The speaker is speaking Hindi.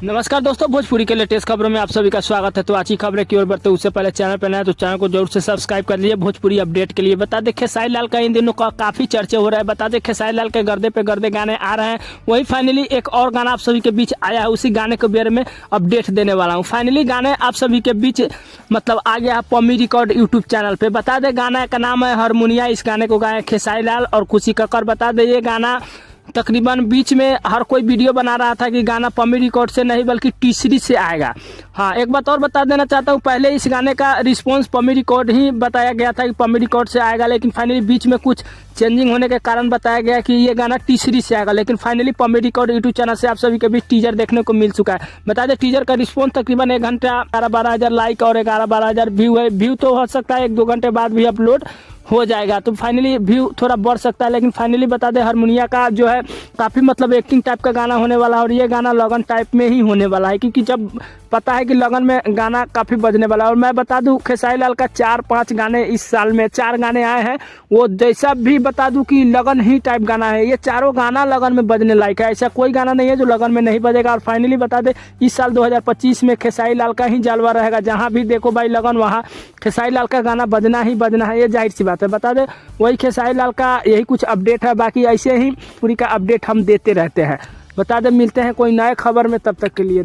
नमस्कार दोस्तों, भोजपुरी के लेटेस्ट खबरों में आप सभी का स्वागत है। तो आज की खबरें की ओर बढ़ते उससे पहले चैनल पर नया है तो चैनल को जरूर से सब्सक्राइब कर लीजिए भोजपुरी अपडेट के लिए। बता दें खेसारी लाल का इन दिनों काफी चर्चे हो रहे हैं। बता दें खेसारी लाल के गर्दे पे गर्दे गाने आ रहे हैं। वही फाइनली एक और गाना आप सभी के बीच आया है, उसी गाने के बारे में अपडेट देने वाला हूँ। फाइनली गाने आप सभी के बीच आ गया पम्मी रिकॉर्ड यूट्यूब चैनल पे। बता दें गाना का नाम है हारमोनिया। इस गाने को गाए खेसारी लाल और खुशी कक्कर। बता दें ये गाना तकरीबन बीच में हर कोई वीडियो बना रहा था कि गाना पम्मी रिकॉर्ड से नहीं बल्कि टी सीरीज से आएगा। हाँ, एक बात और बता देना चाहता हूँ, पहले इस गाने का रिस्पांस पम्मी रिकॉर्ड ही बताया गया था कि पम्मी रिकॉर्ड से आएगा, लेकिन फाइनली बीच में कुछ चेंजिंग होने के कारण बताया गया कि ये गाना टी सीरीज से आएगा। लेकिन finally Pammi record YouTube channel से आप सभी के बीच टीजर देखने को मिल चुका है। बता दें टीजर का रिस्पॉन्स तकरीबन 1 घंटा 11-12 हज़ार लाइक और 11-12 हज़ार व्यू है। व्यू तो हो सकता है 1-2 घंटे बाद भी अपलोड हो जाएगा, तो फाइनली व्यू थोड़ा बढ़ सकता है। लेकिन फाइनली बता दें हारमोनिया का जो है काफ़ी एक्टिंग टाइप का गाना होने वाला है और ये गाना लगन टाइप में ही होने वाला है, क्योंकि जब पता है कि लगन में गाना काफ़ी बजने वाला है। और मैं बता दूं खेसारी लाल का 4-5 गाने इस साल में 4 गाने आए हैं, वो जैसा भी बता दूं कि लगन ही टाइप गाना है। ये चारों गाना लगन में बजने लायक है, ऐसा कोई गाना नहीं है जो लगन में नहीं बजेगा। और फाइनली बता दें इस साल 2025 में खेसारी लाल का ही जलवा रहेगा। जहाँ भी देखो भाई लगन, वहाँ खेसारी लाल का गाना बजना ही बजना है, ये जाहिर सी बात है। बता दें वही खेसारी लाल का यही कुछ अपडेट है, बाकी ऐसे ही पूरी का अपडेट हम देते रहते हैं। बता दें मिलते हैं कोई नए खबर में, तब तक के लिए।